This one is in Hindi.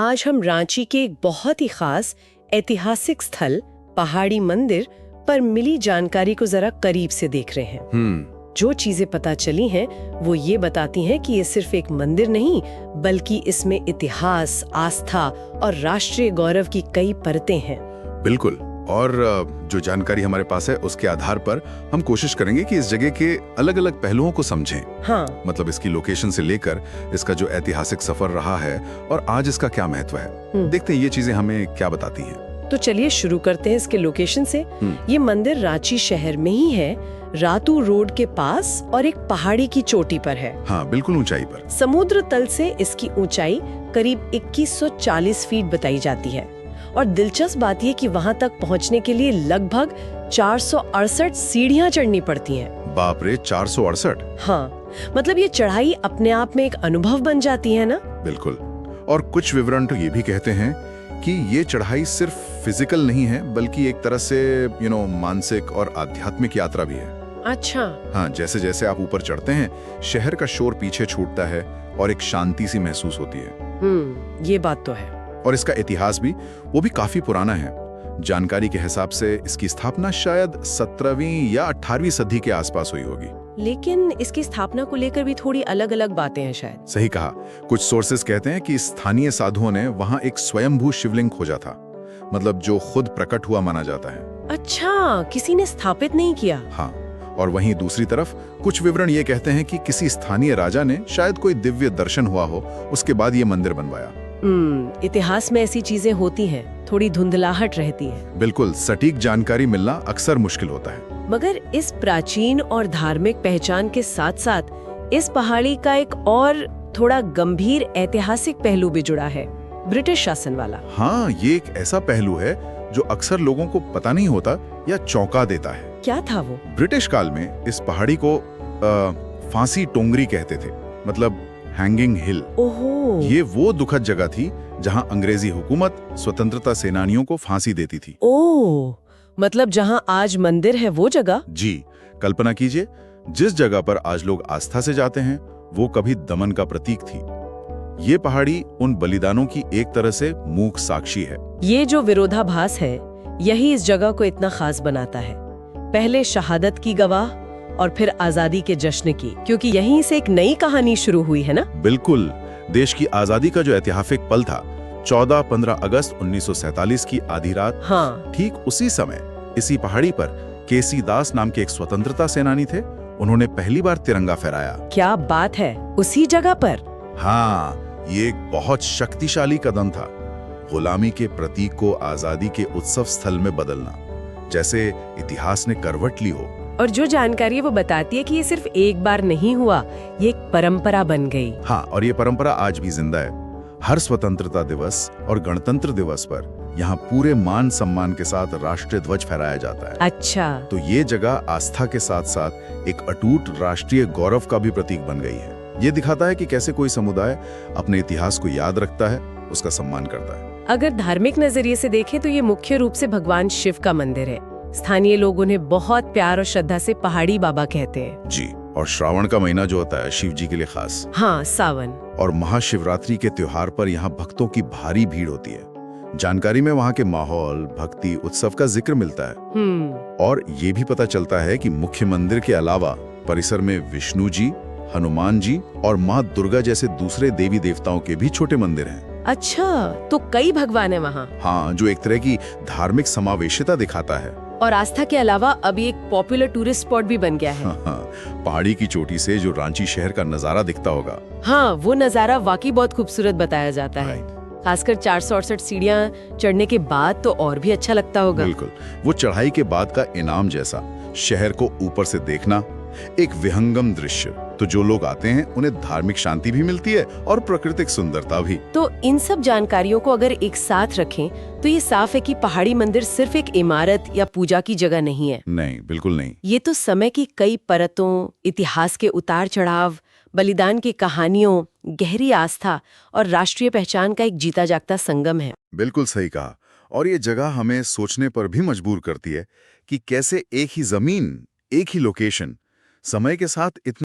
आज हम रांची के एक बहुत ही खास ऐतिहासिक स्थल पहाड़ी मंदिर पर मिली जानकारी को जरा करीब से देख रहे हैं। जो चीजें पता चली हैं वो ये बताती हैं कि ये सिर्फ एक मंदिर नहीं बल्कि इसमें इतिहास, आस्था और राष्ट्रीय गौरव की कई परतें हैं। बिल्कुल। और जो जानकारी हमारे पास है उसके आधार पर हम कोशिश करेंगे कि इस जगह के अलग अलग पहलुओं को समझें। हाँ, मतलब इसकी लोकेशन से लेकर इसका जो ऐतिहासिक सफर रहा है और आज इसका क्या महत्व है। देखते हैं ये चीजें हमें क्या बताती हैं। तो चलिए शुरू करते हैं इसके लोकेशन से। ये मंदिर रांची शहर में ही है, रातू रोड के पास और एक पहाड़ी की चोटी पर है। हाँ, बिल्कुल ऊंचाई पर। समुद्र तल से इसकी ऊंचाई करीब 2140 फीट बताई जाती है और दिलचस्प बात यह कि वहां तक पहुंचने के लिए लगभग 468 सीढ़ियां चढ़नी पड़ती हैं। बाप रे, 468। हाँ, मतलब ये चढ़ाई अपने आप में एक अनुभव बन जाती है ना। बिल्कुल। और कुछ विवरण तो ये भी कहते हैं कि ये चढ़ाई सिर्फ फिजिकल नहीं है बल्कि एक तरह से मानसिक और आध्यात्मिक यात्रा भी है। अच्छा। हाँ, जैसे जैसे आप ऊपर चढ़ते हैं शहर का शोर पीछे छूटता है और एक शांति सी महसूस होती है। ये बात तो है। और इसका इतिहास भी वो भी काफी पुराना है। जानकारी के हिसाब से इसकी स्थापना शायद 17वीं या 18वीं सदी के आसपास हुई होगी। लेकिन इसकी स्थापना को लेकर भी थोड़ी अलग-अलग बातें हैं शायद। सही कहा। कुछ सोर्सेस कहते हैं कि स्थानीय साधुओं ने वहां एक स्वयंभू शिवलिंग खोजा था, मतलब जो खुद प्रकट हुआ माना जाता है। अच्छा, किसी ने स्थापित नहीं किया। हाँ, और वहीं दूसरी तरफ कुछ विवरण ये कहते हैं कि किसी स्थानीय राजा ने शायद कोई दिव्य दर्शन हुआ हो, उसके बाद ये मंदिर बनवाया। इतिहास में ऐसी चीजें होती हैं, थोड़ी धुंधलाहट रहती है। बिल्कुल, सटीक जानकारी मिलना अक्सर मुश्किल होता है। मगर इस प्राचीन और धार्मिक पहचान के साथ साथ इस पहाड़ी का एक और थोड़ा गंभीर ऐतिहासिक पहलू भी जुड़ा है, ब्रिटिश शासन वाला। हाँ, ये एक ऐसा पहलू है जो अक्सर लोगों को पता नहीं होता या चौंका देता है। क्या था वो? ब्रिटिश काल में इस पहाड़ी को फांसी टोंगरी कहते थे, मतलब हैंगिंग हिल। ओहो। ये वो दुखद जगह थी जहां अंग्रेजी हुकूमत स्वतंत्रता सेनानियों को फांसी देती थी। ओह, मतलब जहां आज मंदिर है वो जगह? जी, कल्पना कीजिए जिस जगह पर आज लोग आस्था से जाते हैं वो कभी दमन का प्रतीक थी। ये पहाड़ी उन बलिदानों की एक तरह से मूक साक्षी है। ये जो विरोधाभास है यही इस जगह को इतना खास बनाता है। पहले शहादत की गवाह और फिर आजादी के जश्न की, क्योंकि यहीं से एक नई कहानी शुरू हुई है ना। बिल्कुल। देश की आजादी का जो ऐतिहासिक पल था 14-15 अगस्त 1947 की आधी रात। हाँ, ठीक उसी समय इसी पहाड़ी पर केसी दास नाम के एक स्वतंत्रता सेनानी थे, उन्होंने पहली बार तिरंगा फहराया। क्या बात है, उसी जगह पर? हाँ, ये एक बहुत शक्तिशाली कदम था, गुलामी के प्रतीक को आजादी के उत्सव स्थल में बदलना, जैसे इतिहास ने करवट ली हो। और जो जानकारी वो बताती है कि ये सिर्फ एक बार नहीं हुआ, ये एक परंपरा बन गई। हाँ, और ये परंपरा आज भी जिंदा है। हर स्वतंत्रता दिवस और गणतंत्र दिवस पर यहाँ पूरे मान सम्मान के साथ राष्ट्रीय ध्वज फहराया जाता है। अच्छा। तो ये जगह आस्था के साथ साथ एक अटूट राष्ट्रीय गौरव का भी प्रतीक बन गई है। ये दिखाता है कि कैसे कोई समुदाय अपने इतिहास को याद रखता है, उसका सम्मान करता है। अगर धार्मिक नजरिए से देखें तो ये मुख्य रूप से भगवान शिव का मंदिर है। स्थानीय लोग उन्हें बहुत प्यार और श्रद्धा से पहाड़ी बाबा कहते हैं। जी, और श्रावण का महीना जो होता है शिव जी के लिए खास। हाँ, सावन और महाशिवरात्रि के त्योहार पर यहाँ भक्तों की भारी भीड़ होती है। जानकारी में वहाँ के माहौल, भक्ति, उत्सव का जिक्र मिलता है। और ये भी पता चलता है कि मुख्य मंदिर के अलावा परिसर में विष्णु जी, हनुमान जी और माँ दुर्गा जैसे दूसरे देवी देवताओं के भी छोटे मंदिर हैं। अच्छा, तो कई भगवान है वहाँ। हाँ, जो एक तरह की धार्मिक समावेशिता दिखाता है। और आस्था के अलावा अभी एक पॉपुलर टूरिस्ट स्पॉट भी बन गया है। हाँ, पहाड़ी की चोटी से जो रांची शहर का नजारा दिखता होगा। हाँ, वो नजारा वाकई बहुत खूबसूरत बताया जाता है। खासकर 468 सीढ़ियां चढ़ने के बाद तो और भी अच्छा लगता होगा। बिल्कुल, वो चढ़ाई के बाद का इनाम जैसा शहर को ऊपर से देखना, एक विहंगम दृश्य। तो जो लोग आते हैं उन्हें धार्मिक शांति भी मिलती है और प्राकृतिक सुंदरता भी। तो इन सब जानकारियों को अगर एक साथ रखें तो ये साफ है कि पहाड़ी मंदिर सिर्फ एक इमारत या पूजा की जगह नहीं है। नहीं, बिल्कुल नहीं। ये तो समय की कई परतों, इतिहास के उतार चढ़ाव, बलिदान की कहानियों, गहरी आस्था और राष्ट्रीय पहचान का एक जीता जागता संगम है। बिल्कुल सही कहा। और ये जगह हमें सोचने पर भी मजबूर करती है कि कैसे एक ही जमीन, एक ही लोकेशन समय के साथ इतनी